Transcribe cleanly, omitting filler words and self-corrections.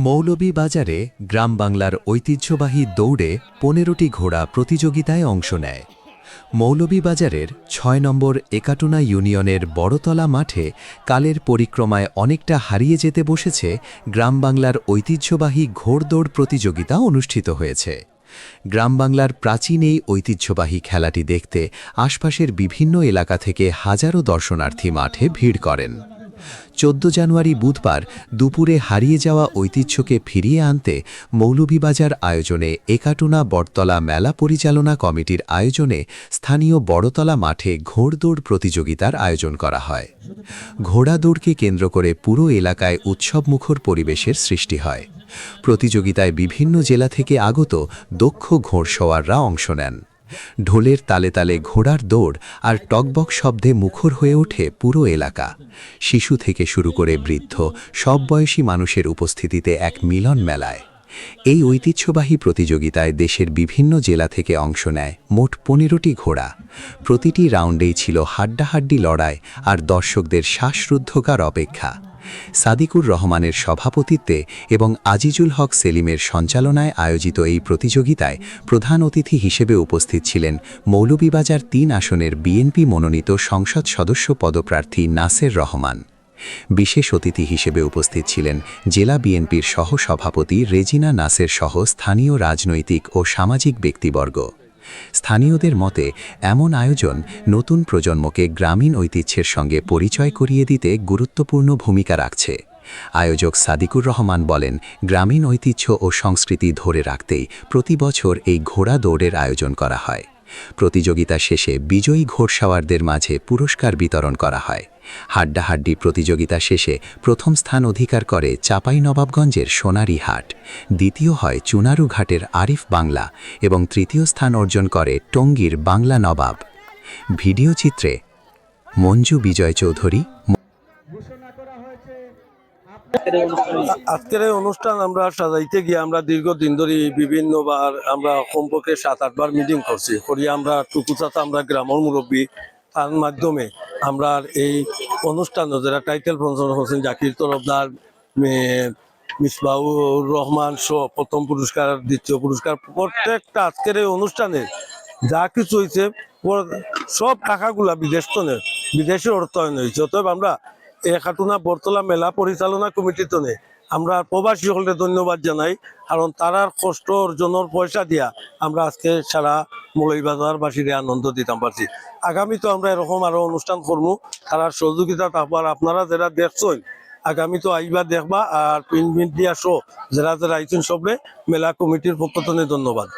মৌলভীবাজারে গ্রাম বাংলার ঐতিহ্যবাহী দৌড়ে ১৫টি ঘোড়া প্রতিযোগিতায় অংশ নেয়। মৌলভীবাজারের ৬ নম্বর একাটুনা ইউনিয়নের বড়তলা মাঠে কালের পরিক্রমায় অনেকটা হারিয়ে যেতে বসেছে গ্রাম বাংলার ঐতিহ্যবাহী ঘোড়দৌড় প্রতিযোগিতা অনুষ্ঠিত হয়েছে। গ্রাম বাংলার প্রাচীন এই ঐতিহ্যবাহী খেলাটি দেখতে আশপাশের বিভিন্ন এলাকা থেকে হাজারো দর্শনার্থী মাঠে ভিড় করেন। ১৪ জানুয়ারি বুধবার দুপুরে হারিয়ে যাওয়া ঐতিহ্যকে ফিরিয়ে আনতে মৌলভীবাজার আয়োজনে একাটুনা বটতলা মেলা পরিচালনা কমিটির আয়োজনে স্থানীয় বড়তলা মাঠে ঘোড়দৌড় প্রতিযোগিতার আয়োজন করা হয়। ঘোড়া দৌড়কে কেন্দ্র করে পুরো এলাকায় উৎসবমুখর পরিবেশের সৃষ্টি হয়। প্রতিযোগিতায় বিভিন্ন জেলা থেকে আগত দক্ষ ঘোড়সওয়াররা অংশ নেন। ঢোলের তালে তালে ঘোড়ার দৌড় আর টকবক শব্দে মুখর হয়ে ওঠে পুরো এলাকা। শিশু থেকে শুরু করে বৃদ্ধ সব বয়সী মানুষের উপস্থিতিতে এক মিলন মেলায়। এই ঐতিহ্যবাহী প্রতিযোগিতায় দেশের বিভিন্ন জেলা থেকে অংশ নেয় মোট ১৫টি ঘোড়া। প্রতিটি রাউন্ডেই ছিল হাড্ডাহাড্ডি লড়াই আর দর্শকদের শ্বাসরুদ্ধকর অপেক্ষা। সাদিকুর রহমানের সভাপতিত্বে এবং আজিজুল হক সেলিমের সঞ্চালনায় আয়োজিত এই প্রতিযোগিতায় প্রধান অতিথি হিসেবে উপস্থিত ছিলেন মৌলভীবাজার ৩ আসনের বিএনপি মনোনীত সংসদ সদস্য পদপ্রার্থী নাসের রহমান। বিশেষ অতিথি হিসেবে উপস্থিত ছিলেন জেলা বিএনপির সহসভাপতি রেজিনা নাসের সহ স্থানীয় রাজনৈতিক ও সামাজিক ব্যক্তিবর্গ। স্থানীয়দের মতে এমন আয়োজন নতুন প্রজন্মকে গ্রামীণ ঐতিহ্যের সঙ্গে পরিচয় করিয়ে দিতে গুরুত্বপূর্ণ ভূমিকা রাখছে। আয়োজক সাদিকুর রহমান বলেন, গ্রামীণ ঐতিহ্য ও সংস্কৃতি ধরে রাখতেই প্রতি বছর এই ঘোড়া দৌড়ের আয়োজন করা হয়। প্রতিযোগিতা শেষে বিজয়ী ঘোড়সওয়ারদের মাঝে পুরস্কার বিতরণ করা হয়। হাড্ডাহাড্ডি প্রতিযোগিতা শেষে প্রথম স্থান অধিকার করে চাঁপাইনবাবগঞ্জের সোনারী হাট, দ্বিতীয় হয় চুনারু ঘাটের আরিফ বাংলা এবং তৃতীয় স্থান অর্জন করে টঙ্গীর বাংলা নবাব। ভিডিও চিত্রে মঞ্জু বিজয় চৌধুরী। আজকের এই অনুষ্ঠান আমরা সাজাইতে গিয়ে আমরা দীর্ঘদিন ধরে বিভিন্নবার আমরা কমপক্ষে ৭-৮ বার মিটিং করছি আমরা টুকুচাতে আমরা গ্রামের মুরব্বী তার মাধ্যমে আমরা এই অনুষ্ঠান যারা টাইটেল স্পন্সর হোসেন জাকির তরফদার, মিসবাহুর রহমান সহ প্রথম পুরস্কার, দ্বিতীয় পুরস্কার, প্রত্যেকটা আজকের এই অনুষ্ঠানে যা কিছু হয়েছে সব টাকাগুলা বিদেশের অর্থায়ন হয়েছে। অতএব আমরা একাটুনা বটতলা মেলা পরিচালনা কমিটিতে আমরা প্রবাসী সকলকে ধন্যবাদ জানাই, কারণ তারার কষ্ট অর্জনের পয়সা দিয়া আমরা আজকে সারা মৌলভীবাজারবাসীর আনন্দ দিতাম পারছি। আগামী তো আমরা এরকম আরো অনুষ্ঠান করবো, তারার সহযোগিতা তারপর আপনারা যারা দেখছেন আগামী তো আইবা দেখবা, আর প্রিন্ট মিডিয়া শো যারা আইছেন সবরে মেলা কমিটির পক্ষ থেকে ধন্যবাদ।